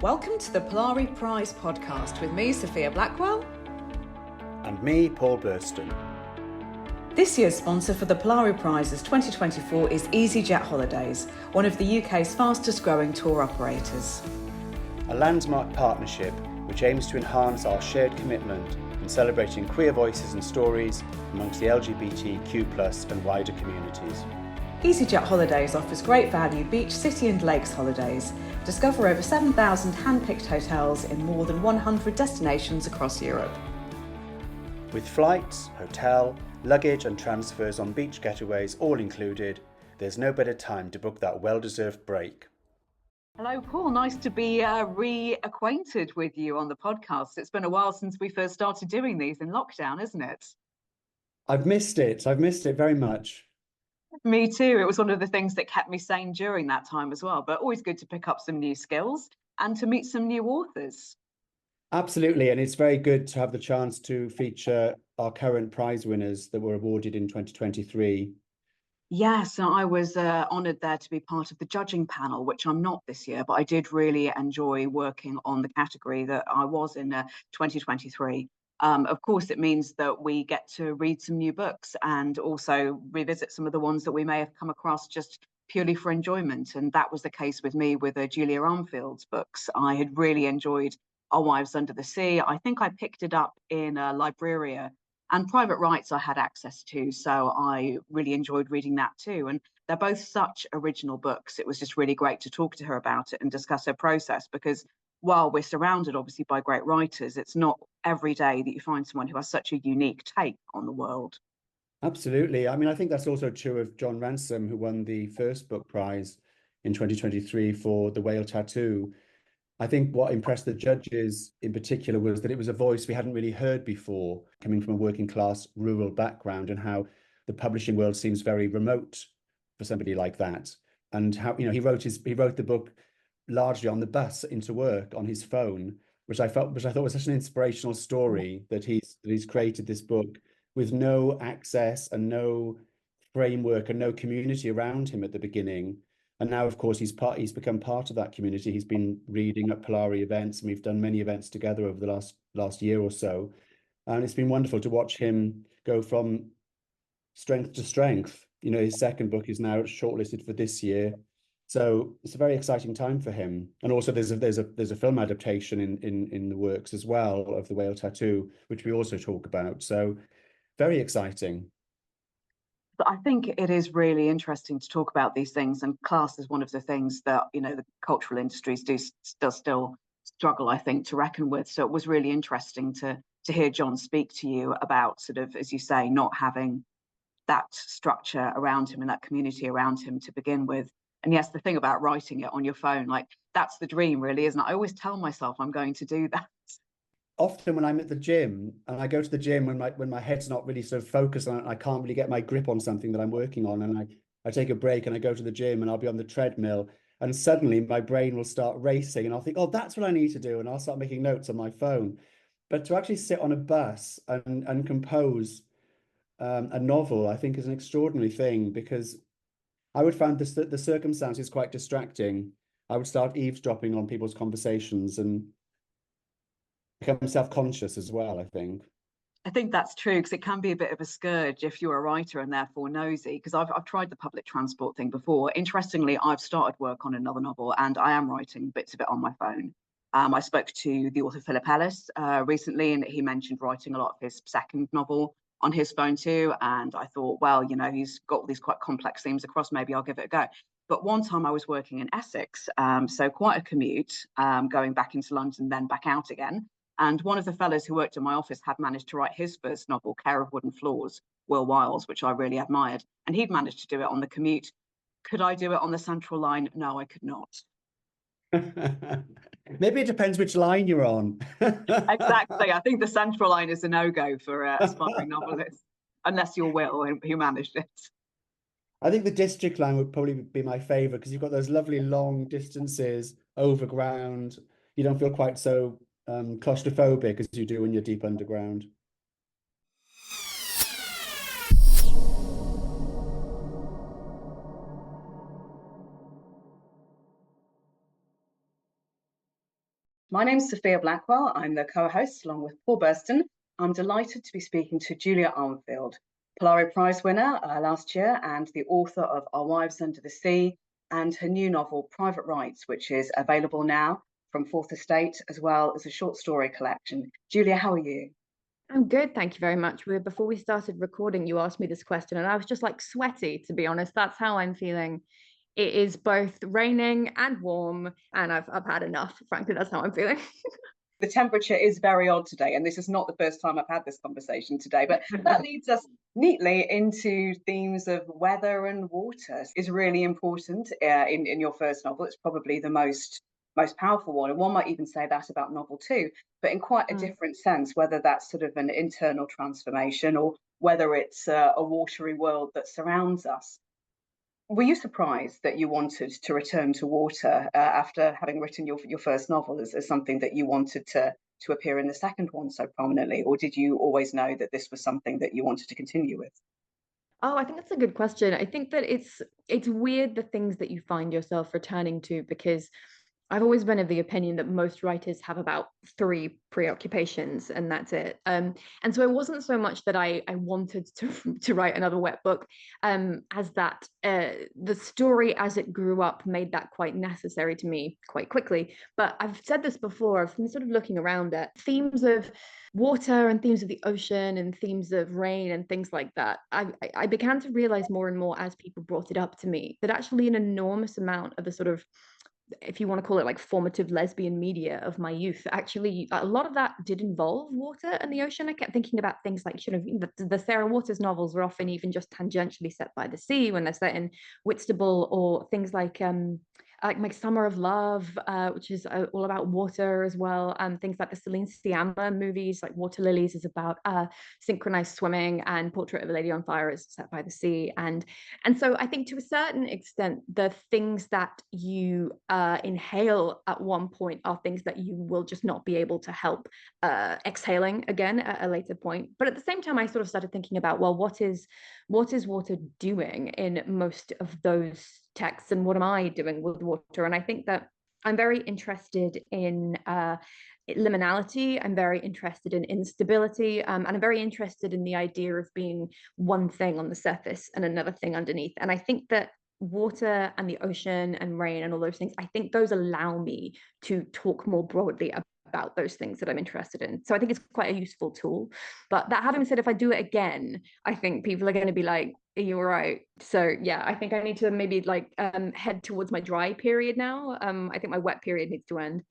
Welcome to the Polari Prize Podcast with me, Sophia Blackwell. And me, Paul Burston. This year's sponsor for the Polari Prizes 2024 is easyJet Holidays, one of the UK's fastest growing tour operators. A landmark partnership which aims to enhance our shared commitment in celebrating queer voices and stories amongst the LGBTQ+ and wider communities. easyJet Holidays offers great value beach, city and lakes holidays. Discover over 7,000 hand-picked hotels in more than 100 destinations across Europe. With flights, hotel, luggage and transfers on beach getaways all included, there's no better time to book that well-deserved break. Hello, Paul. Nice to be reacquainted with you on the podcast. It's been a while since we first started doing these in lockdown, isn't it? I've missed it very much. Me too. It was one of the things that kept me sane during that time as well, but always good to pick up some new skills and to meet some new authors. Absolutely. And it's very good to have the chance to feature our current prize winners that were awarded in 2023. Yes, I was honoured there to be part of the judging panel, which I'm not this year, but I did really enjoy working on the category that I was in 2023. Of course, it means that we get to read some new books and also revisit some of the ones that we may have come across just purely for enjoyment. And that was the case with me with Julia Armfield's books. I had really enjoyed Our Wives Under the Sea. I think I picked it up in Libreria, and Private Rights I had access to. So I really enjoyed reading that too. And they're both such original books. It was just really great to talk to her about it and discuss her process, because while we're surrounded obviously by great writers, it's not every day that you find someone who has such a unique take on the world. Absolutely. I mean, I think that's also true of Jon Ransom, who won the first book prize in 2023 for The Whale Tattoo. I think what impressed the judges in particular was that it was a voice we hadn't really heard before, coming from a working class rural background, and how the publishing world seems very remote for somebody like that. And how, he wrote the book largely on the bus into work on his phone, which I thought was such an inspirational story, that he's created this book with no access and no framework and no community around him at the beginning. And now, of course, he's become part of that community. He's been reading at Polari events, and we've done many events together over the last year or so. And it's been wonderful to watch him go from strength to strength. His second book is now shortlisted for this year. So it's a very exciting time for him. And also there's a film adaptation in the works as well of The Whale Tattoo, which we also talk about. So very exciting. But I think it is really interesting to talk about these things, and class is one of the things that the cultural industries does still struggle, I think, to reckon with. So it was really interesting to hear Jon speak to you about sort of, as you say, not having that structure around him and that community around him to begin with. And yes, the thing about writing it on your phone, like, that's the dream, really, isn't it? I always tell myself I'm going to do that. Often when I'm at the gym, and I go to the gym when my head's not really sort of focused on it, I can't really get my grip on something that I'm working on, and I take a break and I go to the gym and I'll be on the treadmill, and suddenly my brain will start racing and I'll think, oh, that's what I need to do, and I'll start making notes on my phone. But to actually sit on a bus and compose a novel, I think, is an extraordinary thing, because I would find the circumstances quite distracting. I would start eavesdropping on people's conversations and become self-conscious as well, I think. I think that's true, because it can be a bit of a scourge if you're a writer and therefore nosy, because I've tried the public transport thing before. Interestingly, I've started work on another novel and I am writing bits of it on my phone. I spoke to the author Philip Ellis recently, and he mentioned writing a lot of his second novel on his phone too. And I thought, well, he's got all these quite complex themes across, maybe I'll give it a go. But one time I was working in Essex, so quite a commute, going back into London, then back out again. And one of the fellows who worked in my office had managed to write his first novel, Care of Wooden Floors, Will Wiles, which I really admired. And he'd managed to do it on the commute. Could I do it on the Central Line? No, I could not. Maybe it depends which line you're on. Exactly. I think the Central Line is a no-go for aspiring novelists, unless you're Will, who managed it. I think the District Line would probably be my favourite, because you've got those lovely long distances overground. You don't feel quite so claustrophobic as you do when you're deep underground. My name's Sophia Blackwell. I'm the co-host along with Paul Burston. I'm delighted to be speaking to Julia Armfield, Polari Prize winner last year and the author of Our Wives Under the Sea and her new novel, Private Rights, which is available now from Fourth Estate, as well as a short story collection. Julia, how are you? I'm good, thank you very much. Before we started recording, you asked me this question and I was just like sweaty, to be honest. That's how I'm feeling. It is both raining and warm and I've had enough. Frankly, that's how I'm feeling. The temperature is very odd today, and this is not the first time I've had this conversation today, but that leads us neatly into themes of weather and water is really important in your first novel. It's probably the most powerful one, and one might even say that about novel two, but in quite a different sense, whether that's sort of an internal transformation or whether it's a watery world that surrounds us. Were you surprised that you wanted to return to water after having written your first novel as something that you wanted to appear in the second one so prominently, or did you always know that this was something that you wanted to continue with? Oh, I think that's a good question. I think that it's weird the things that you find yourself returning to, because I've always been of the opinion that most writers have about 3 preoccupations and that's it. And so it wasn't so much that I wanted to write another wet book, as that the story as it grew up made that quite necessary to me quite quickly. But I've said this before, I've been sort of looking around at themes of water and themes of the ocean and themes of rain and things like that. I began to realize more and more as people brought it up to me that actually an enormous amount of the sort of, if you want to call it like formative lesbian media of my youth, actually a lot of that did involve water and the ocean. I kept thinking about things like, the Sarah Waters novels were often even just tangentially set by the sea when they're set in Whitstable, or things like Summer of Love, which is all about water as well. Things like the Celine Sciamma movies, like Water Lilies is about synchronized swimming, and Portrait of a Lady on Fire is set by the sea. And so I think to a certain extent, the things that you inhale at one point are things that you will just not be able to help exhaling again at a later point. But at the same time, I sort of started thinking about, well, what is water doing in most of those texts, and what am I doing with water? And I think that I'm very interested in liminality. I'm very interested in instability, and I'm very interested in the idea of being one thing on the surface and another thing underneath. And I think that water and the ocean and rain and all those things, I think those allow me to talk more broadly about those things that I'm interested in. So I think it's quite a useful tool. But that having said, if I do it again, I think people are going to be like, are you all right? So yeah, I think I need to maybe like head towards my dry period now. I think my wet period needs to end.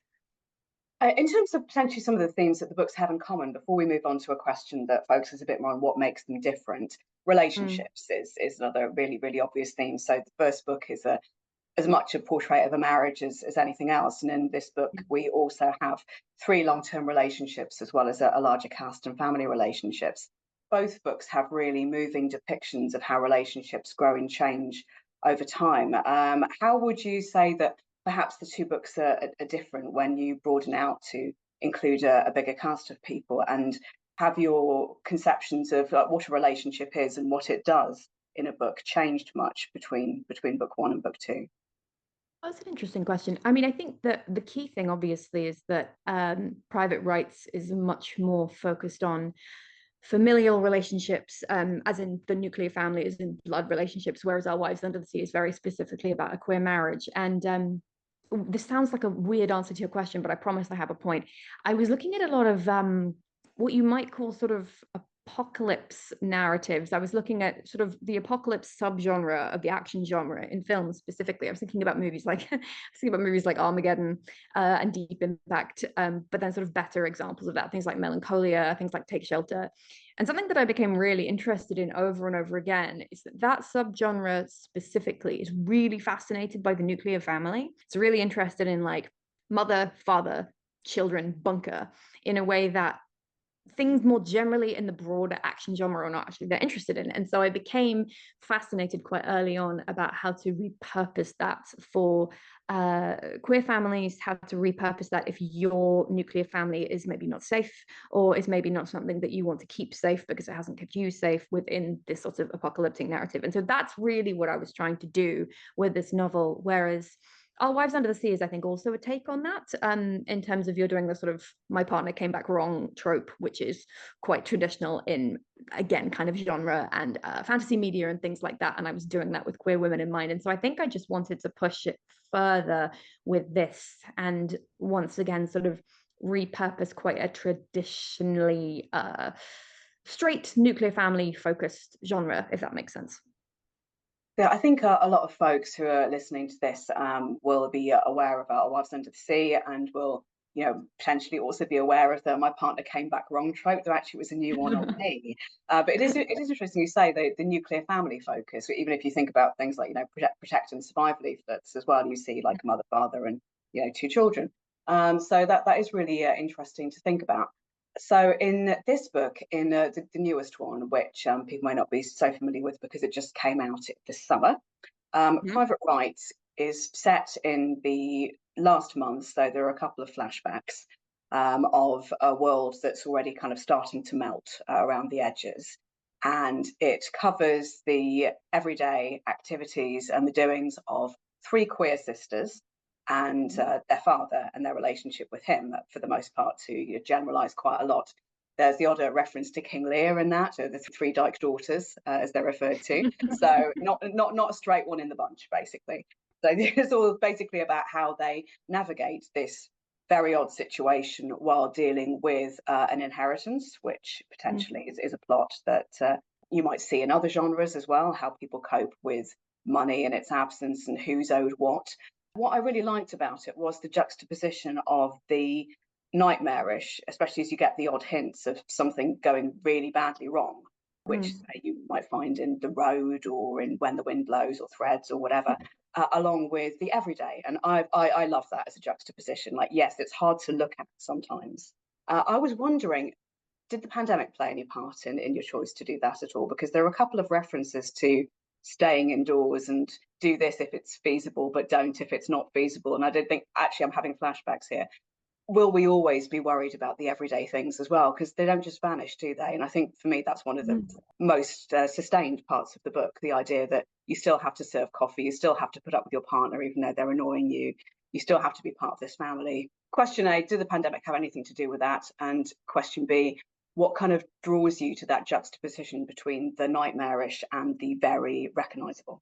In terms of potentially some of the themes that the books have in common, before we move on to a question that focuses a bit more on what makes them different, relationships is another really, really obvious theme. So the first book is as much a portrait of a marriage as anything else. And in this book, we also have 3 long-term relationships, as well as a larger cast and family relationships. Both books have really moving depictions of how relationships grow and change over time. How would you say that perhaps the 2 books are different when you broaden out to include a bigger cast of people, and have your conceptions of what a relationship is and what it does in a book changed much between book 1 and book 2? That's an interesting question. I mean, I think that the key thing, obviously, is that Private Rights is much more focused on familial relationships, as in the nuclear family, as in blood relationships, whereas Our Wives Under the Sea is very specifically about a queer marriage. And this sounds like a weird answer to your question, but I promise I have a point. I was looking at a lot of what you might call sort of apocalypse narratives. I was looking at sort of the apocalypse subgenre of the action genre in films specifically. I was thinking about movies like Armageddon and Deep Impact, but then sort of better examples of that, things like Melancholia, things like Take Shelter. And something that I became really interested in over and over again is that subgenre specifically is really fascinated by the nuclear family. It's really interested in like mother, father, children, bunker, in a way that things more generally in the broader action genre are not actually they're interested in. And so I became fascinated quite early on about how to repurpose that for queer families, how to repurpose that if your nuclear family is maybe not safe, or is maybe not something that you want to keep safe because it hasn't kept you safe within this sort of apocalyptic narrative. And so that's really what I was trying to do with this novel. Whereas Our Wives Under the Sea is, I think, also a take on that, in terms of you're doing the sort of my partner came back wrong trope, which is quite traditional in, again, kind of genre and fantasy media and things like that. And I was doing that with queer women in mind. And so I think I just wanted to push it further with this, and once again, sort of repurpose quite a traditionally straight nuclear family focused genre, if that makes sense. Yeah, I think a lot of folks who are listening to this will be aware of Our Wives Under the Sea, and will, potentially also be aware of the "my partner came back wrong" trope. There actually was a new one on me. But it is interesting you say the nuclear family focus. Even if you think about things like protect and survive leaflets as well, you see like mother, father, and 2 children. So that is really interesting to think about. So in this book, in the newest one, which people may not be so familiar with because it just came out this summer, Private Rights is set in the last month. So there are a couple of flashbacks of a world that's already kind of starting to melt around the edges. And it covers the everyday activities and the doings of 3 queer sisters and their father and their relationship with him, for the most part, to generalize quite a lot. There's the odd reference to King Lear in that, or the 3 Dyke daughters, as they're referred to. So not a straight one in the bunch, basically. So it's all basically about how they navigate this very odd situation while dealing with an inheritance, which potentially is a plot that you might see in other genres as well, how people cope with money and its absence and who's owed what. What I really liked about it was the juxtaposition of the nightmarish, especially as you get the odd hints of something going really badly wrong, which you might find in The Road or in When the Wind Blows or Threads or whatever, along with the everyday. And I love that as a juxtaposition. Like, yes, it's hard to look at sometimes. I was wondering, did the pandemic play any part in your choice to do that at all? Because there are a couple of references to staying indoors and do this if it's feasible, but don't if it's not feasible. And I did think, actually, I'm having flashbacks here. Will we always be worried about the everyday things as well? Because they don't just vanish, do they? And I think for me, that's one of the most sustained parts of the book, the idea that you still have to serve coffee, you still have to put up with your partner, even though they're annoying you. You still have to be part of this family. Question A, did the pandemic have anything to do with that? And question B, what kind of draws you to that juxtaposition between the nightmarish and the very recognizable?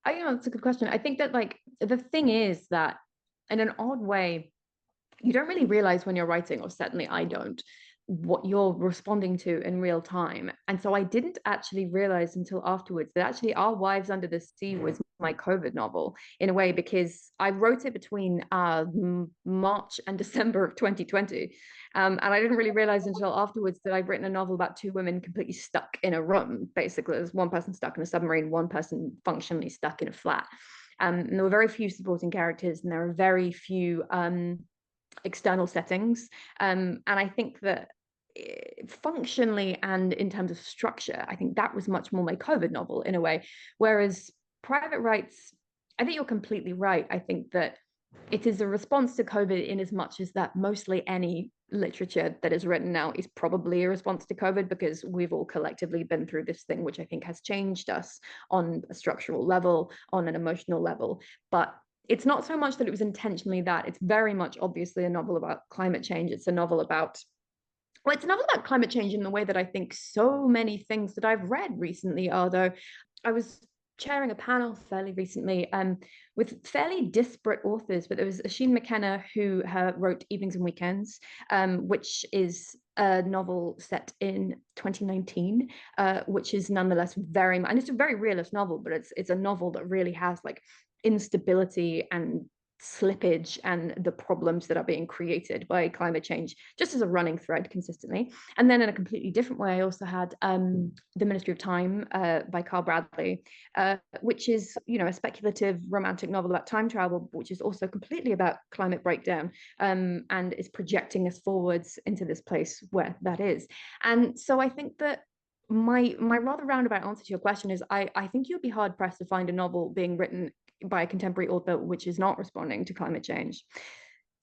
That's a good question. I think that, like, the thing is that in an odd way, you don't really realize when you're writing, or certainly I don't, what you're responding to in real time. And so I didn't actually realize until afterwards that actually Our Wives Under the Sea was my COVID novel, in a way, because I wrote it between March and December of 2020. And I didn't really realize until afterwards that I've written a novel about 2 women completely stuck in a room. Basically, there's one person stuck in a submarine, one person functionally stuck in a flat. And there were very few supporting characters, and there are very few external settings. And I think that functionally and in terms of structure, I think that was much more my COVID novel in a way. Whereas Private Rights, I think you're completely right. I think that it is a response to COVID, in as much as that mostly any literature that is written now is probably a response to COVID, because we've all collectively been through this thing, which I think has changed us on a structural level, on an emotional level. But it's not so much that it was intentionally that. It's very much obviously a novel about climate change. It's a novel about climate change in the way that I think so many things that I've read recently are, though. I was chairing a panel fairly recently with fairly disparate authors, but there was Oisin McKenna, who wrote Evenings and Weekends, which is a novel set in 2019, which is nonetheless very much, and it's a very realist novel, but it's a novel that really has like instability and slippage and the problems that are being created by climate change just as a running thread consistently. And then in a completely different way, I also had The Ministry of Time by Carl Bradley, which is, a speculative romantic novel about time travel, which is also completely about climate breakdown, and is projecting us forwards into this place where that is. And so I think that my rather roundabout answer to your question is I think you'd be hard pressed to find a novel being written by a contemporary author which is not responding to climate change,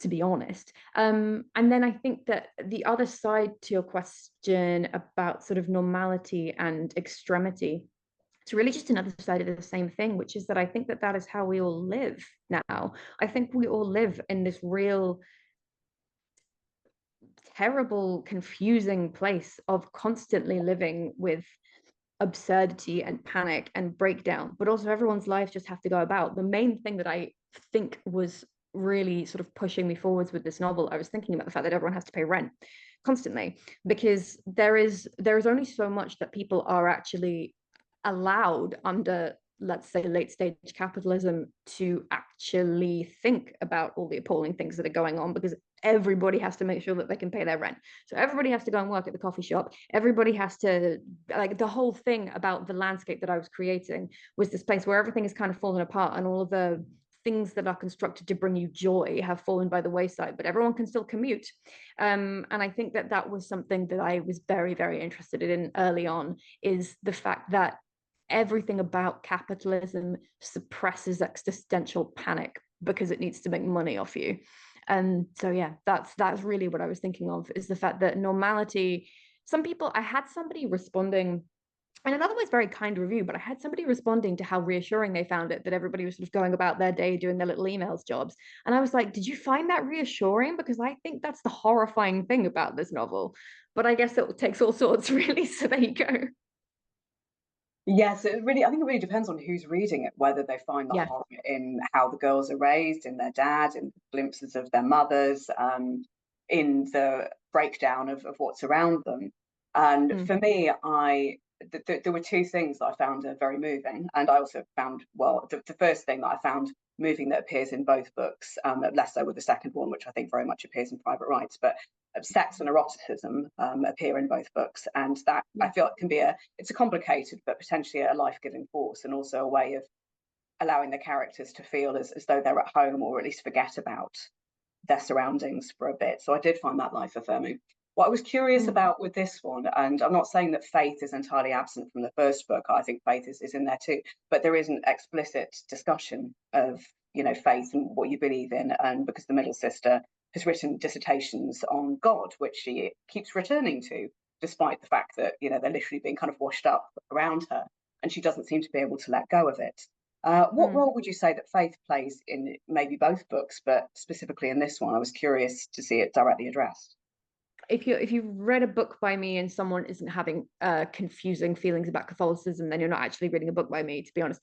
to be honest. And then I think that the other side to your question about sort of normality and extremity, it's really just another side of the same thing, which is that I think that that is how we all live now. I think we all live in this real terrible, confusing place of constantly living with absurdity and panic and breakdown, but also everyone's lives just have to go about. The main thing that I think was really sort of pushing me forwards with this novel, I was thinking about the fact that everyone has to pay rent constantly, because there is only so much that people are actually allowed under, let's say, late stage capitalism to actually think about all the appalling things that are going on, because everybody has to make sure that they can pay their rent. So everybody has to go and work at the coffee shop. Everybody has to, like, the whole thing about the landscape that I was creating was this place where everything is kind of fallen apart, and all of the things that are constructed to bring you joy have fallen by the wayside, but everyone can still commute. And I think that that was something that I was very, very interested in early on, is the fact that everything about capitalism suppresses existential panic because it needs to make money off you. And so yeah, that's really what I was thinking of, is the fact that normality, some people, I had somebody responding, and in other ways very kind review, but I had somebody responding to how reassuring they found it that everybody was sort of going about their day doing their little emails jobs. And I was like, did you find that reassuring? Because I think that's the horrifying thing about this novel. But I guess it takes all sorts, really. So there you go. Yes, I think it really depends on who's reading it, whether they find the horror in how the girls are raised, in their dad, in glimpses of their mothers, in the breakdown of what's around them. And for me, there were two things that I found very moving. And I also found, well, the first thing that I found moving that appears in both books, less so with the second one, which I think very much appears in Private Rights, but sex and eroticism appear in both books, and that I feel it can be it's a complicated but potentially a life-giving force, and also a way of allowing the characters to feel as though they're at home, or at least forget about their surroundings for a bit. So I did find that life affirming. What I was curious about with this one, and I'm not saying that faith is entirely absent from the first book, I think faith is in there too, but there is an explicit discussion of, faith and what you believe in, and because the middle sister has written dissertations on God, which she keeps returning to, despite the fact that, they're literally being kind of washed up around her, and she doesn't seem to be able to let go of it. What role would you say that faith plays in maybe both books, but specifically in this one? I was curious to see it directly addressed. If you've read a book by me and someone isn't having confusing feelings about Catholicism, then you're not actually reading a book by me, to be honest.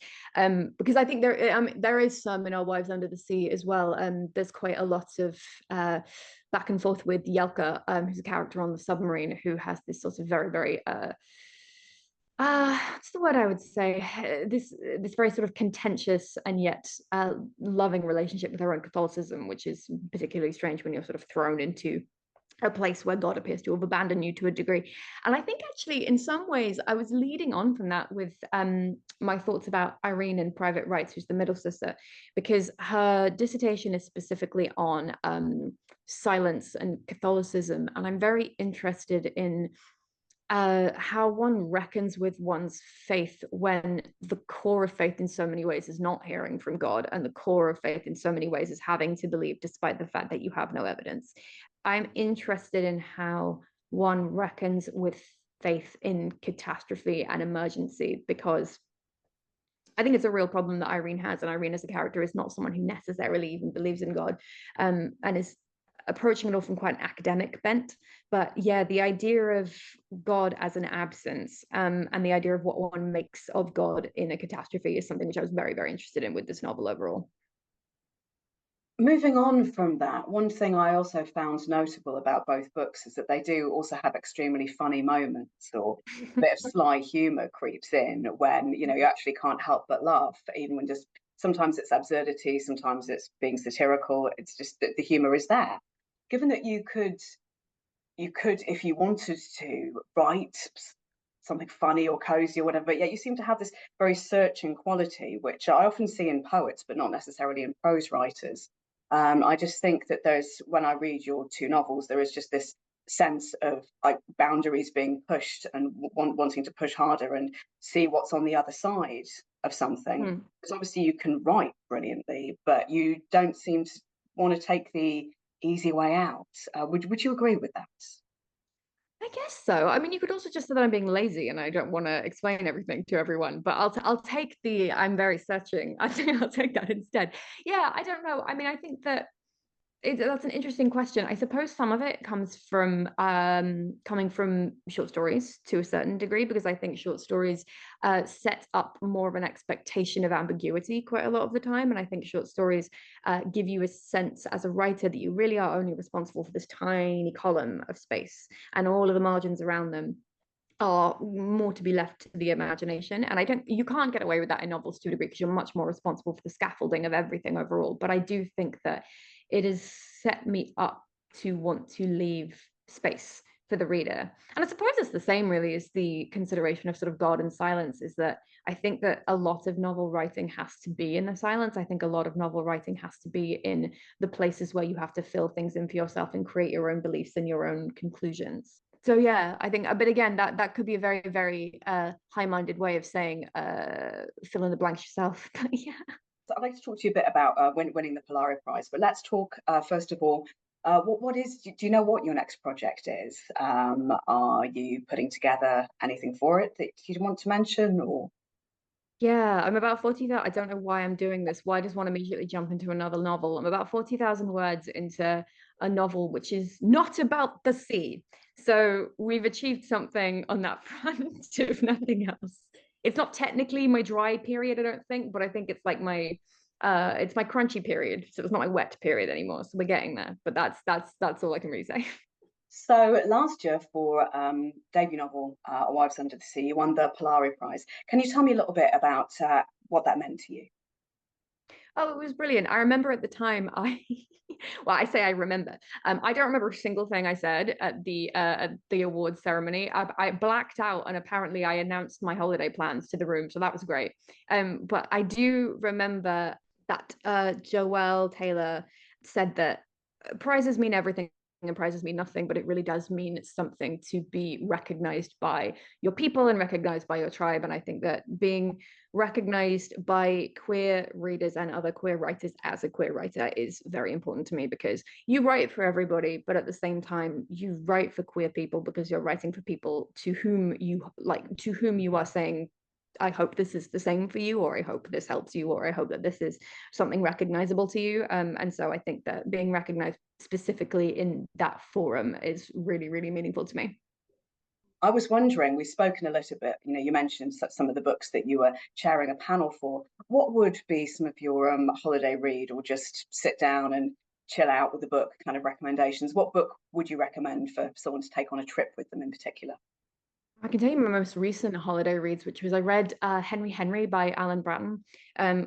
Because I think there is some in Our Wives Under the Sea as well. There's quite a lot of back and forth with Yelka, who's a character on the submarine, who has this sort of very, very what's the word I would say? This very sort of contentious and yet loving relationship with her own Catholicism, which is particularly strange when you're sort of thrown into a place where God appears to have abandoned you to a degree. And I think actually in some ways I was leading on from that with my thoughts about Irene in Private Rights, who's the middle sister, because her dissertation is specifically on silence and Catholicism. And I'm very interested in how one reckons with one's faith when the core of faith in so many ways is not hearing from God, and the core of faith in so many ways is having to believe despite the fact that you have no evidence. I'm interested in how one reckons with faith in catastrophe and emergency, because I think it's a real problem that Irene has, and Irene as a character is not someone who necessarily even believes in God, and is approaching it all from quite an academic bent. But yeah, the idea of God as an absence, and the idea of what one makes of God in a catastrophe is something which I was very, very interested in with this novel overall. Moving on from that, one thing I also found notable about both books is that they do also have extremely funny moments, or a bit of sly humour creeps in when, you actually can't help but laugh, even when just sometimes it's absurdity, sometimes it's being satirical. It's just that the humour is there. Given that you could, if you wanted to, write something funny or cozy or whatever, but yet you seem to have this very searching quality, which I often see in poets, but not necessarily in prose writers. I just think that when I read your two novels, there is just this sense of like boundaries being pushed and wanting to push harder and see what's on the other side of something. Because obviously you can write brilliantly, but you don't seem to want to take the easy way out. Would you agree with that? I guess so. I mean, you could also just say that I'm being lazy and I don't want to explain everything to everyone. But I'll take the I'm very searching. I think I'll take that instead. Yeah, I don't know. I mean, I think that that's an interesting question. I suppose some of it comes from coming from short stories to a certain degree, because I think short stories set up more of an expectation of ambiguity quite a lot of the time. And I think short stories give you a sense as a writer that you really are only responsible for this tiny column of space, and all of the margins around them are more to be left to the imagination. And you can't get away with that in novels to a degree, because you're much more responsible for the scaffolding of everything overall. But I do think that it has set me up to want to leave space for the reader. And I suppose it's the same really as the consideration of sort of God and silence, is that I think that a lot of novel writing has to be in the silence. I think a lot of novel writing has to be in the places where you have to fill things in for yourself and create your own beliefs and your own conclusions. So yeah, I think, but again, that could be a very, very high-minded way of saying fill in the blanks yourself. But yeah. So I'd like to talk to you a bit about winning the Polari Prize, but let's talk first of all. Do you know what your next project is? Are you putting together anything for it that you want to mention, or? Yeah, I'm about 40,000. I don't know why I'm doing this. Why I just want to immediately jump into another novel. I'm about 40,000 words into a novel which is not about the sea. So we've achieved something on that front, if nothing else. It's not technically my dry period, I don't think, but I think it's like it's my crunchy period. So it's not my wet period anymore. So we're getting there. But that's all I can really say. So last year for debut novel, A Wife's Under the Sea, you won the Polari Prize. Can you tell me a little bit about what that meant to you? Oh, it was brilliant. I remember at the time well, I say I remember. I don't remember a single thing I said at the awards ceremony. I blacked out, and apparently I announced my holiday plans to the room, so that was great. But I do remember that Joelle Taylor said that prizes mean everything and prizes mean nothing, but it really does mean something to be recognized by your people and recognized by your tribe. And I think that being recognized by queer readers and other queer writers as a queer writer is very important to me, because you write for everybody, but at the same time you write for queer people because you're writing for people to whom you are saying, I hope this is the same for you, or I hope this helps you, or I hope that this is something recognizable to you. And so I think that being recognized specifically in that forum is really, really meaningful to me. I was wondering, we've spoken a little bit, you mentioned some of the books that you were chairing a panel for. What would be some of your holiday read, or just sit down and chill out with the book kind of recommendations? What book would you recommend for someone to take on a trip with them in particular? I can tell you my most recent holiday reads, which was I read Henry by Alan Bratton,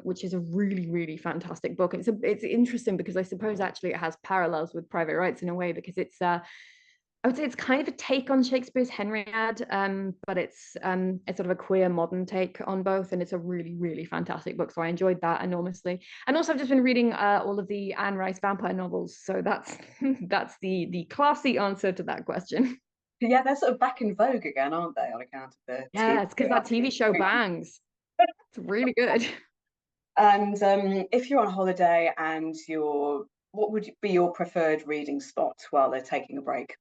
which is a really, really fantastic book. It's interesting because I suppose actually it has parallels with Private Rights in a way, because I would say it's kind of a take on Shakespeare's Henriade, but it's sort of a queer modern take on both, and it's a really, really fantastic book. So I enjoyed that enormously. And also I've just been reading all of the Anne Rice vampire novels, so that's that's the classy answer to that question. Yeah, they're sort of back in vogue again, aren't they, on account of the Yeah, it's because that TV show bangs. It's really good. And if you're on holiday and what would be your preferred reading spot while they're taking a break?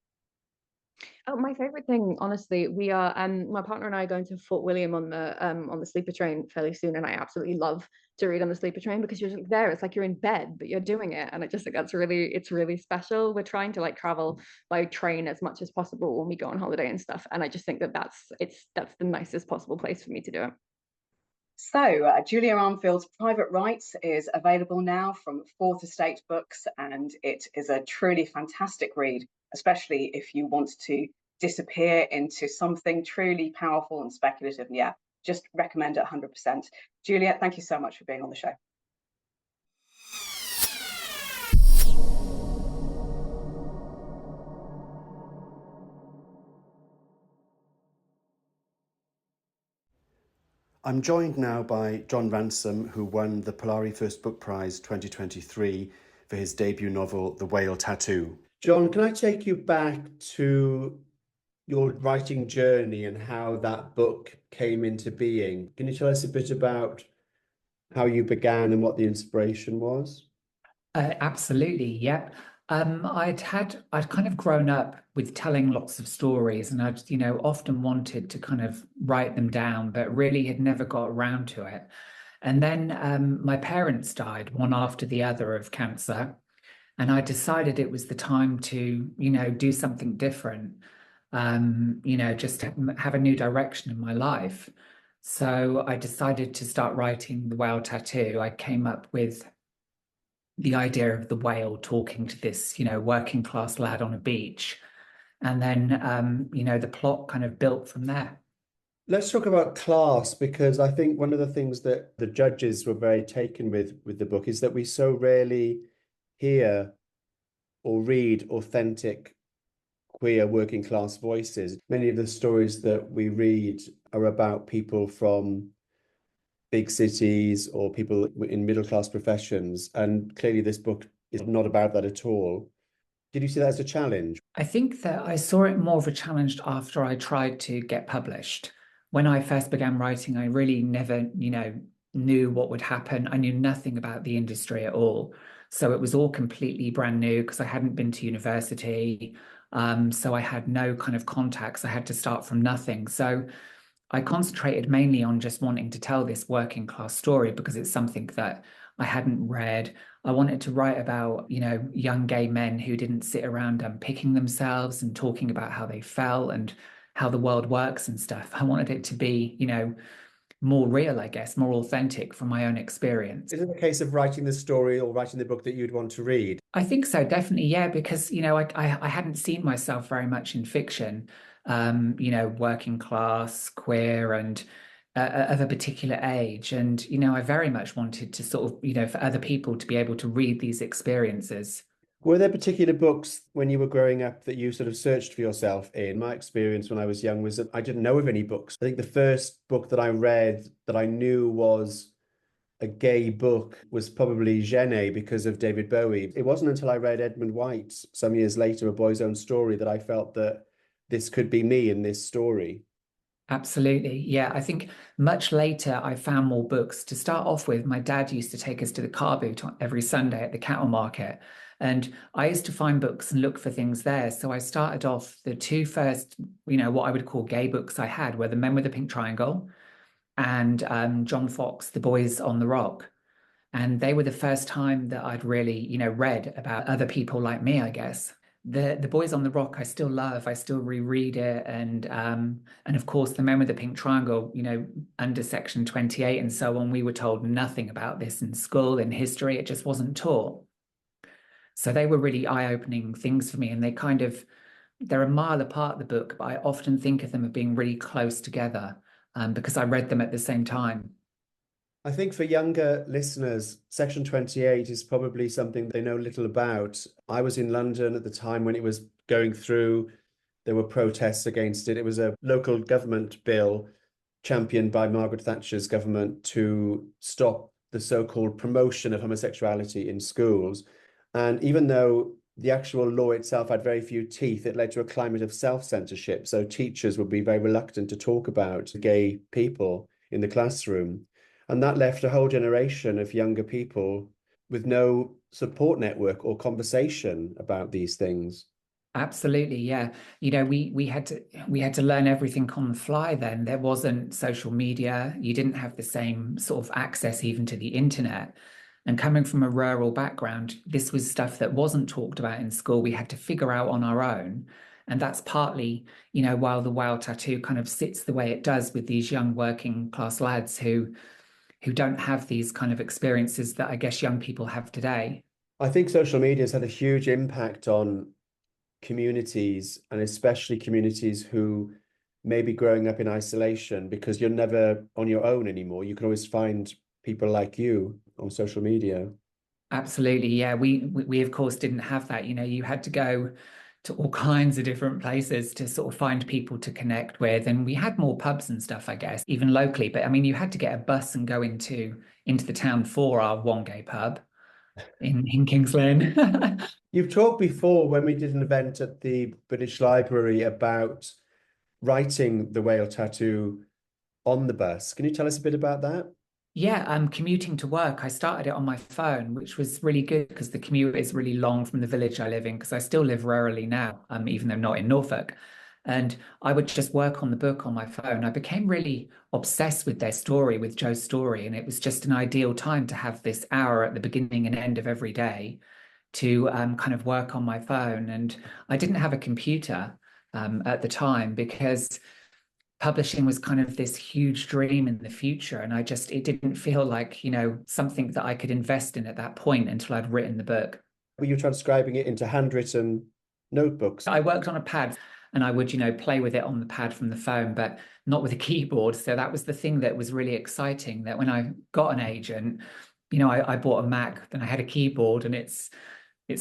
Oh, my favorite thing, honestly, we are my partner and I are going to Fort William on the sleeper train fairly soon, and I absolutely love to read on the sleeper train because you're just there. It's like you're in bed, but you're doing it, and I just think it's really special. We're trying to like travel by train as much as possible when we go on holiday and stuff, and I just think that that's the nicest possible place for me to do it. So, Julia Armfield's Private Rights is available now from Fourth Estate Books, and it is a truly fantastic read, especially if you want to disappear into something truly powerful and speculative. And yeah, just recommend it 100%. Julia, thank you so much for being on the show. I'm joined now by Jon Ransom, who won the Polari First Book Prize 2023 for his debut novel, The Whale Tattoo. Jon, can I take you back to your writing journey and how that book came into being? Can you tell us a bit about how you began and what the inspiration was? Absolutely, yeah. I'd kind of grown up with telling lots of stories, and I'd, often wanted to kind of write them down, but really had never got around to it. And then my parents died one after the other of cancer, and I decided it was the time to, do something different. Just have a new direction in my life. So I decided to start writing the whale tattoo. I came up with the idea of the whale talking to this, working class lad on a beach. And then, the plot kind of built from there. Let's talk about class, because I think one of the things that the judges were very taken with the book is that we so rarely hear or read authentic queer working class voices. Many of the stories that we read are about people from big cities or people in middle class professions. And clearly this book is not about that at all. Did you see that as a challenge? I think that I saw it more of a challenge after I tried to get published. When I first began writing, I really never, knew what would happen. I knew nothing about the industry at all. So it was all completely brand new because I hadn't been to university. So I had no kind of contacts. I had to start from nothing. So I concentrated mainly on just wanting to tell this working class story because it's something that I hadn't read. I wanted to write about, young gay men who didn't sit around picking themselves and talking about how they felt and how the world works and stuff. I wanted it to be, more real, I guess, more authentic from my own experience. Is it a case of writing the story or writing the book that you'd want to read? I think so, definitely, yeah, because, I hadn't seen myself very much in fiction, working class, queer, and of a particular age. And, I very much wanted to sort of, for other people to be able to read these experiences. Were there particular books when you were growing up that you sort of searched for yourself in? My experience when I was young was that I didn't know of any books. I think the first book that I read that I knew was a gay book was probably Gêné because of David Bowie. It wasn't until I read Edmund White some years later, A Boy's Own Story, that I felt that this could be me in this story. Absolutely. Yeah, I think much later I found more books. To start off with, my dad used to take us to the car boot every Sunday at the cattle market. And I used to find books and look for things there. So I started off the two first, what I would call gay books I had were The Men with the Pink Triangle and John Fox, The Boys on the Rock. And they were the first time that I'd really, read about other people like me, I guess. The Boys on the Rock, I still love. I still reread it, and of course, The Men with the Pink Triangle. Under Section 28 and so on, we were told nothing about this in school, in history. It just wasn't taught. So they were really eye-opening things for me, and they're a mile apart, the book, but I often think of them as being really close together because I read them at the same time. I think for younger listeners, Section 28 is probably something they know little about. I was in London at the time when it was going through. There were protests against it. It was a local government bill championed by Margaret Thatcher's government to stop the so-called promotion of homosexuality in schools. And even though the actual law itself had very few teeth, it led to a climate of self-censorship. So teachers would be very reluctant to talk about gay people in the classroom. And that left a whole generation of younger people with no support network or conversation about these things. Absolutely, yeah. We had to learn everything on the fly then. There wasn't social media. You didn't have the same sort of access even to the internet. And coming from a rural background, this was stuff that wasn't talked about in school. We had to figure out on our own. And that's partly, while the whale tattoo kind of sits the way it does with these young working class lads who don't have these kind of experiences that I guess young people have today. I think social media has had a huge impact on communities, and especially communities who may be growing up in isolation, because you're never on your own anymore. You can always find people like you on social media. Absolutely, yeah. We of course didn't have that. You had to go to all kinds of different places to sort of find people to connect with. And we had more pubs and stuff, I guess, even locally. But I mean, you had to get a bus and go into the town for our one gay pub in King's Lynn. You've talked before when we did an event at the British Library about writing the whale tattoo on the bus. Can you tell us a bit about that? Yeah, commuting to work, I started it on my phone, which was really good because the commute is really long from the village I live in, because I still live rurally now, even though not in Norfolk. And I would just work on the book on my phone. I became really obsessed with their story, with Joe's story, and it was just an ideal time to have this hour at the beginning and end of every day to kind of work on my phone. And I didn't have a computer at the time because publishing was kind of this huge dream in the future. And it didn't feel like, something that I could invest in at that point until I'd written the book. Were you transcribing it into handwritten notebooks? I worked on a pad and I would, play with it on the pad from the phone, but not with a keyboard. So that was the thing that was really exciting, that when I got an agent, I bought a Mac, then I had a keyboard, and it's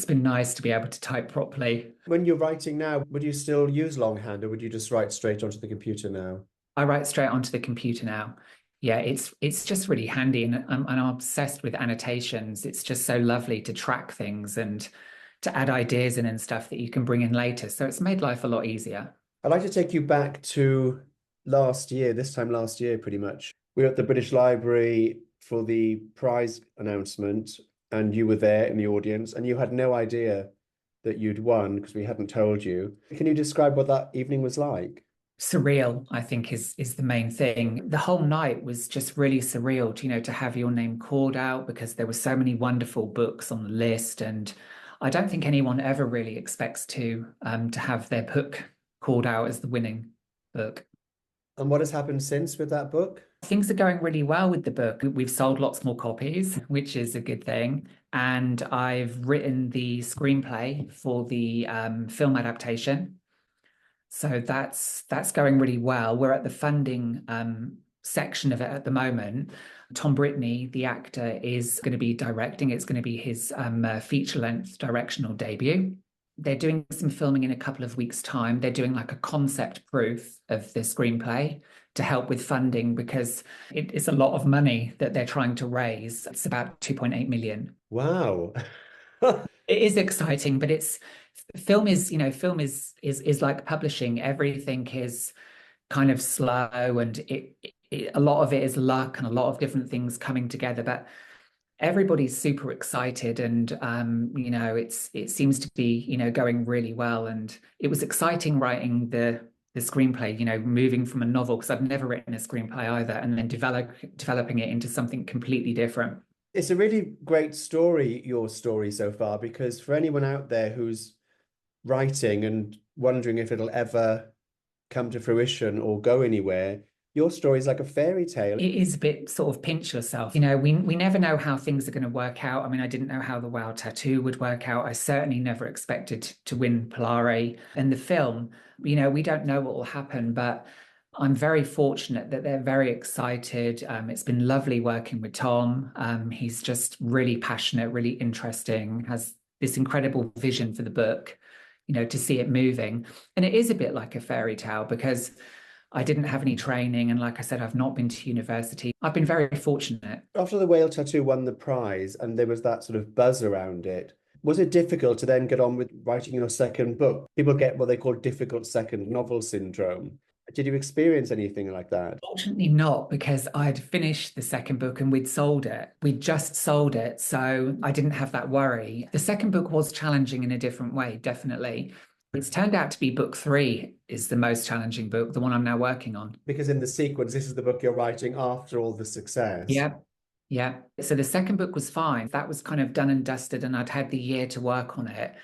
been nice to be able to type properly. When you're writing now, would you still use longhand, or would you just write straight onto the computer now? I write straight onto the computer now. Yeah, it's just really handy, and I'm obsessed with annotations. It's just so lovely to track things and to add ideas in and stuff that you can bring in later. So it's made life a lot easier. I'd like to take you back to this time last year, pretty much. We were at the British Library for the prize announcement, and you were there in the audience, and you had no idea that you'd won because we hadn't told you. Can you describe what that evening was like? Surreal, I think, is the main thing. The whole night was just really surreal, to have your name called out, because there were so many wonderful books on the list, and I don't think anyone ever really expects to have their book called out as the winning book. And what has happened since with that book? Things are going really well with the book. We've sold lots more copies, which is a good thing. And I've written the screenplay for the film adaptation. So that's going really well. We're at the funding section of it at the moment. Tom Brittney, the actor, is going to be directing. It's going to be his feature-length directional debut. They're doing some filming in a couple of weeks' time. They're doing like a concept proof of the screenplay to help with funding, because it is a lot of money that they're trying to raise. It's about 2.8 million. Wow. It is exciting, but film is like publishing. Everything is kind of slow, and a lot of it is luck and a lot of different things coming together, but everybody's super excited, and it seems to be going really well. And it was exciting writing the screenplay, moving from a novel, because I've never written a screenplay either, and then developing it into something completely different. It's a really great story, your story so far, because for anyone out there who's writing and wondering if it'll ever come to fruition or go anywhere, your story is like a fairy tale. It is a bit sort of pinch yourself. We never know how things are going to work out. I mean, I didn't know how the whale tattoo would work out. I certainly never expected to win Polari. And the film, we don't know what will happen, but I'm very fortunate that they're very excited. It's been lovely working with Tom. He's just really passionate, really interesting, has this incredible vision for the book, to see it moving. And it is a bit like a fairy tale, because I didn't have any training. And like I said, I've not been to university. I've been very fortunate. After the whale tattoo won the prize and there was that sort of buzz around it, was it difficult to then get on with writing your second book? People get what they call difficult second novel syndrome. Did you experience anything like that? Fortunately not, because I'd finished the second book and we'd sold it. We'd just sold it, so I didn't have that worry. The second book was challenging in a different way, definitely. It's turned out to be book 3 is the most challenging book, the one I'm now working on. Because in the sequence, this is the book you're writing after all the success. Yeah. So the second book was fine. That was kind of done and dusted, and I'd had the year to work on it,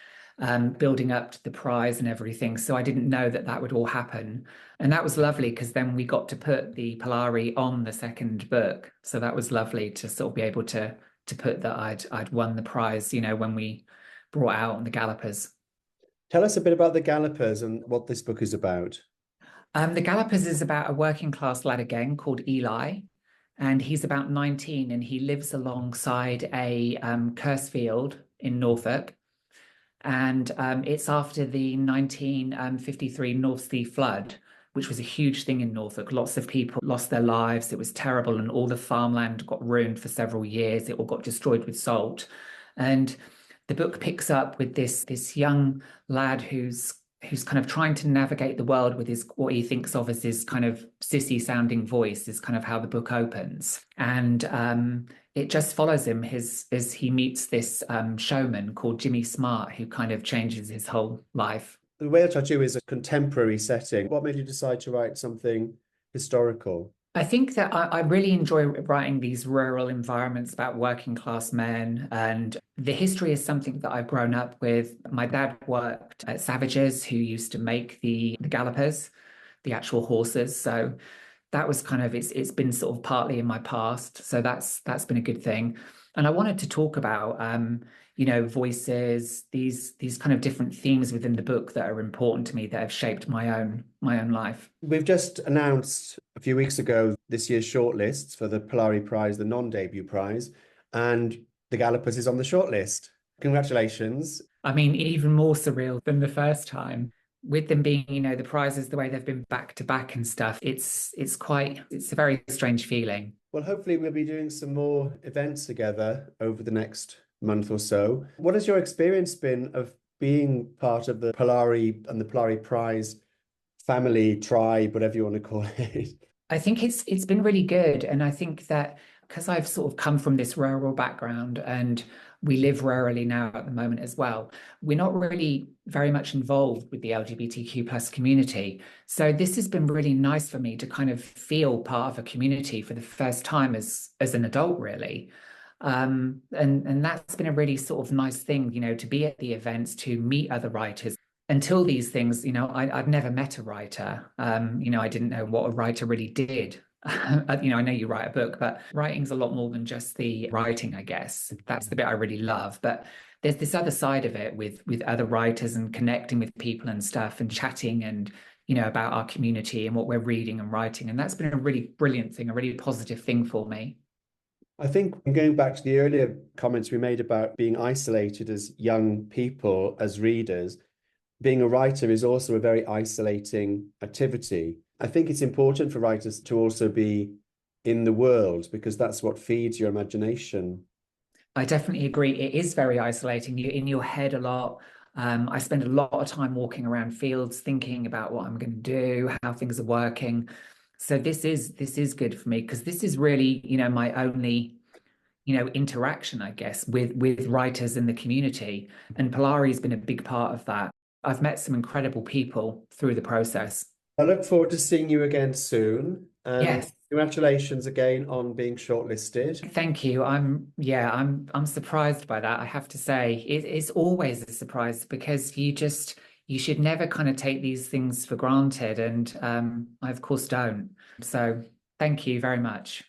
building up to the prize and everything. So I didn't know that would all happen. And that was lovely, because then we got to put the Polari on the second book. So that was lovely to sort of be able to put that I'd won the prize, when we brought out on the Gallopers. Tell us a bit about the Gallopers and what this book is about. The Gallopers is about a working class lad again called Eli, and he's about 19, and he lives alongside a curse field in Norfolk. And it's after the 1953 North Sea flood, which was a huge thing in Norfolk. Lots of people lost their lives. It was terrible, and all the farmland got ruined for several years. It all got destroyed with salt. And the book picks up with this young lad who's who's kind of trying to navigate the world with his what he thinks of as his kind of sissy sounding voice is kind of how the book opens. And it just follows him as he meets this showman called Jimmy Smart, who kind of changes his whole life. The Whale Tattoo is a contemporary setting. What made you decide to write something historical? I think that I really enjoy writing these rural environments about working class men, and the history is something that I've grown up with. My dad worked at Savages, who used to make the gallopers, the actual horses. So that was kind of it's been sort of partly in my past. So that's been a good thing. And I wanted to talk about voices, these kind of different themes within the book that are important to me that have shaped my own life. We've just announced a few weeks ago this year's shortlists for the Polari Prize, the non-debut prize, and The Gallopers is on the shortlist. Congratulations. I mean, even more surreal than the first time. With them being, the prizes, the way they've been back to back and stuff, it's a very strange feeling. Well, hopefully we'll be doing some more events together over the next month or so. What has your experience been of being part of the Polari and the Polari Prize family, tribe, whatever you want to call it? I think it's been really good. And I think that because I've sort of come from this rural background and we live rurally now at the moment as well, we're not really very much involved with the LGBTQ plus community. So this has been really nice for me to kind of feel part of a community for the first time as an adult, really. And that's been a really sort of nice thing, to be at the events, to meet other writers. Until these things, I'd never met a writer. I didn't know what a writer really did. I know you write a book, but writing's a lot more than just the writing, I guess. That's the bit I really love. But there's this other side of it with other writers and connecting with people and stuff and chatting and, about our community and what we're reading and writing. And that's been a really brilliant thing, a really positive thing for me. I think going back to the earlier comments we made about being isolated as young people, as readers, being a writer is also a very isolating activity. I think it's important for writers to also be in the world because that's what feeds your imagination. I definitely agree. It is very isolating. You're in your head a lot. I spend a lot of time walking around fields thinking about what I'm going to do, how things are working. So this is good for me because this is really, my only, interaction, I guess, with writers in the community. And Polari has been a big part of that. I've met some incredible people through the process. I look forward to seeing you again soon. And yes. Congratulations again on being shortlisted. Thank you. I'm surprised by that. I have to say, it's always a surprise because you should never kind of take these things for granted. And I, of course, don't. So thank you very much.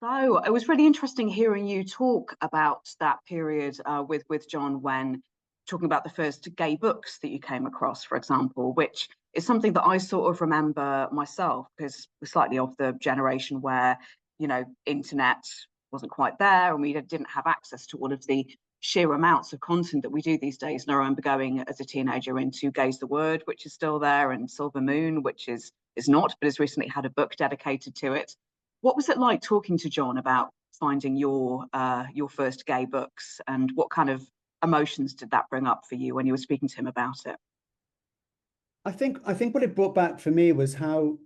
So it was really interesting hearing you talk about that period with Jon when talking about the first gay books that you came across, for example, which is something that I sort of remember myself because we're slightly of the generation where, internet wasn't quite there and we didn't have access to all of the sheer amounts of content that we do these days. And I remember going as a teenager into Gay's the Word, which is still there, and Silver Moon, which is not, but has recently had a book dedicated to it. What was it like talking to Jon about finding your first gay books, and what kind of emotions did that bring up for you when you were speaking to him about it? I think what it brought back for me was how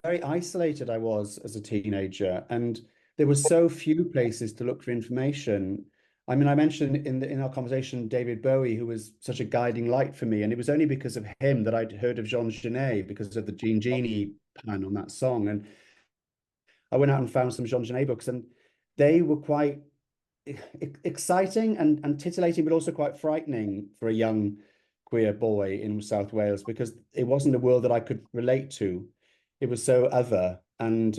very isolated I was as a teenager, and there were so few places to look for information. I mean, I mentioned in our conversation David Bowie, who was such a guiding light for me, and it was only because of him that I'd heard of Jean Genet because of the Jean Genie pan on that song, and I went out and found some Jean Genet books, and they were quite exciting and titillating, but also quite frightening for a young queer boy in South Wales because it wasn't a world that I could relate to. It was so other. And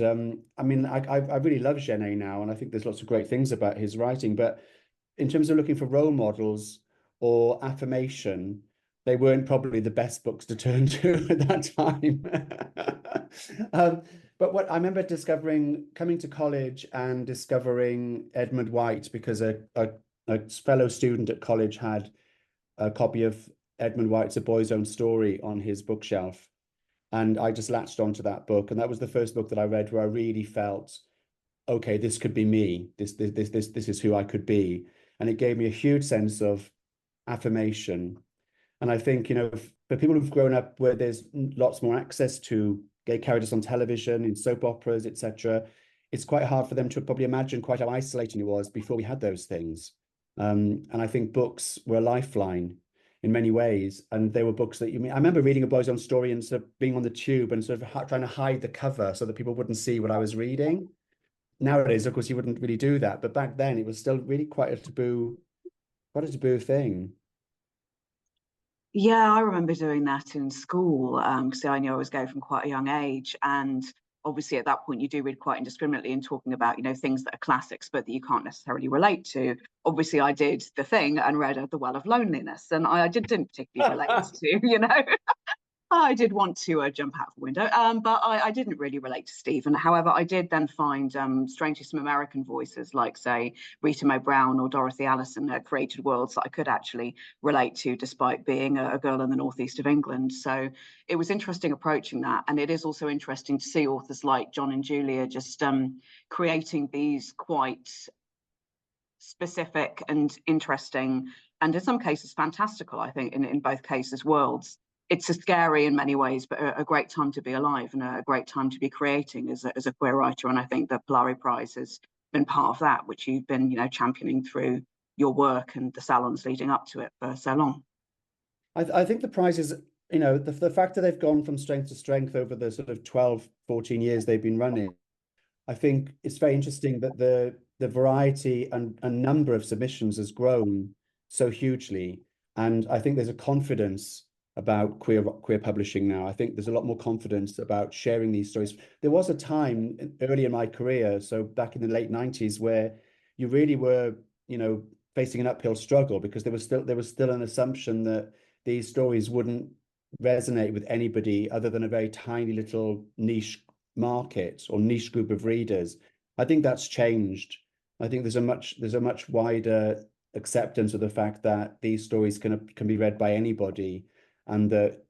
I mean, I really love Genet now, and I think there's lots of great things about his writing. But in terms of looking for role models or affirmation, they weren't probably the best books to turn to at that time. But what I remember coming to college and discovering Edmund White because a fellow student at college had a copy of Edmund White's A Boy's Own Story on his bookshelf. And I just latched onto that book. And that was the first book that I read where I really felt, okay, this could be me. This is who I could be. And it gave me a huge sense of affirmation. And I think, for people who've grown up where there's lots more access to gay characters on television, in soap operas, etc., it's quite hard for them to probably imagine quite how isolating it was before we had those things. And I think books were a lifeline in many ways. And they were books that I remember reading a Boys on Story and sort of being on the tube and sort of trying to hide the cover so that people wouldn't see what I was reading. Nowadays, of course, you wouldn't really do that. But back then, it was still really quite a taboo thing. Yeah, I remember doing that in school because I knew I was gay from quite a young age. And obviously at that point you do read quite indiscriminately and talking about, things that are classics, but that you can't necessarily relate to. Obviously I did the thing and read The Well of Loneliness, and I didn't particularly relate to, I did want to jump out the window, but I didn't really relate to Stephen. However, I did then find, strangely, some American voices like, say, Rita Mae Brown or Dorothy Allison created worlds that I could actually relate to, despite being a girl in the northeast of England. So it was interesting approaching that. And it is also interesting to see authors like Jon and Julia just creating these quite specific and interesting, and in some cases fantastical, I think, in both cases, worlds. It's a scary in many ways, but a great time to be alive and a great time to be creating as a queer writer. And I think the Polari Prize has been part of that, which you've been, championing through your work and the salons leading up to it for so long. I think the prize is, the fact that they've gone from strength to strength over the sort of 12, 14 years they've been running. I think it's very interesting that the variety and number of submissions has grown so hugely. And I think there's a confidence about queer publishing now. I think there's a lot more confidence about sharing these stories. There was a time early in my career, so back in the late 90s, where you really were, facing an uphill struggle because there was still an assumption that these stories wouldn't resonate with anybody other than a very tiny little niche market or niche group of readers. I think that's changed. I think there's a much wider acceptance of the fact that these stories can be read by anybody, and that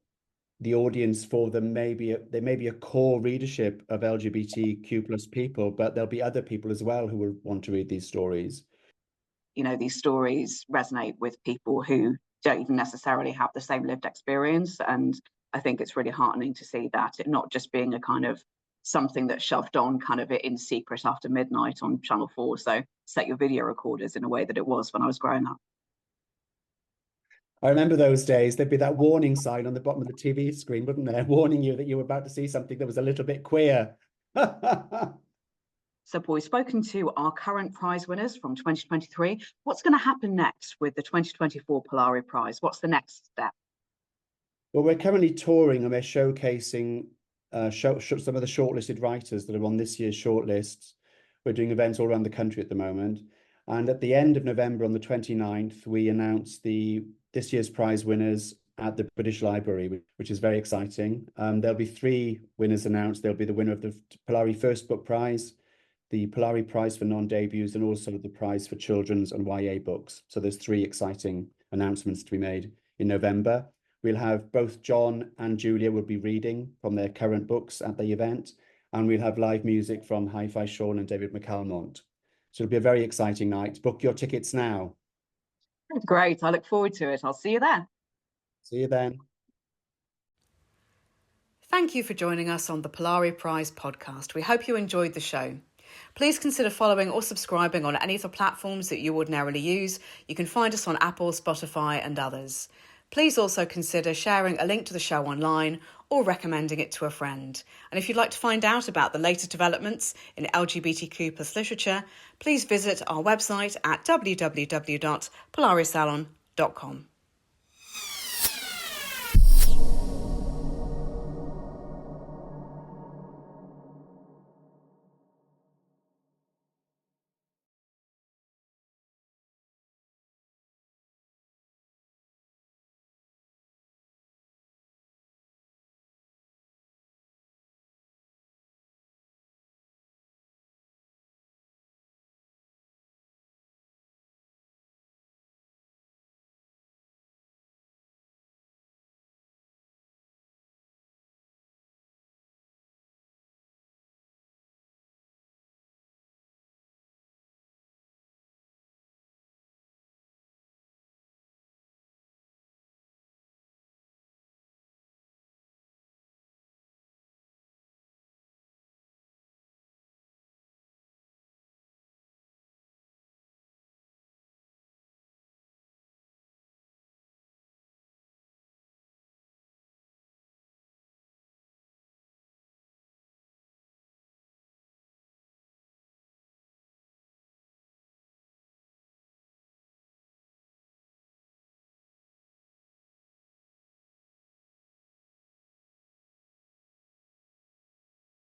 the audience for them may be a core readership of LGBTQ plus people, but there'll be other people as well who will want to read these stories. These stories resonate with people who don't even necessarily have the same lived experience. And I think it's really heartening to see that it not just being a kind of something that's shoved on kind of in secret after midnight on Channel 4. So set your video recorders in a way that it was when I was growing up. I remember those days. There'd be that warning sign on the bottom of the TV screen, wouldn't there? Warning you that you were about to see something that was a little bit queer. So, Paul, we've spoken to our current prize winners from 2023. What's going to happen next with the 2024 Polari Prize? What's the next step? Well, we're currently touring and we're showcasing some of the shortlisted writers that are on this year's shortlists. We're doing events all around the country at the moment. And at the end of November, on the 29th, we announced this year's prize winners at the British Library, which is very exciting. There'll be 3 winners announced. There'll be the winner of the Polari First Book Prize, the Polari Prize for non-debuts, and also the prize for children's and YA books. So there's 3 exciting announcements to be made in November. We'll have both Jon and Julia will be reading from their current books at the event, and we'll have live music from Hi-Fi Sean and David McCalmont. So it'll be a very exciting night. Book your tickets now. Great. I look forward to it. I'll see you there. See you then. Thank you for joining us on the Polari Prize Podcast. We hope you enjoyed the show. Please consider following or subscribing on any of the platforms that you ordinarily use. You can find us on Apple, Spotify, and others. Please also consider sharing a link to the show online or recommending it to a friend. And if you'd like to find out about the latest developments in LGBTQ plus literature, please visit our website at www.polarisalon.com.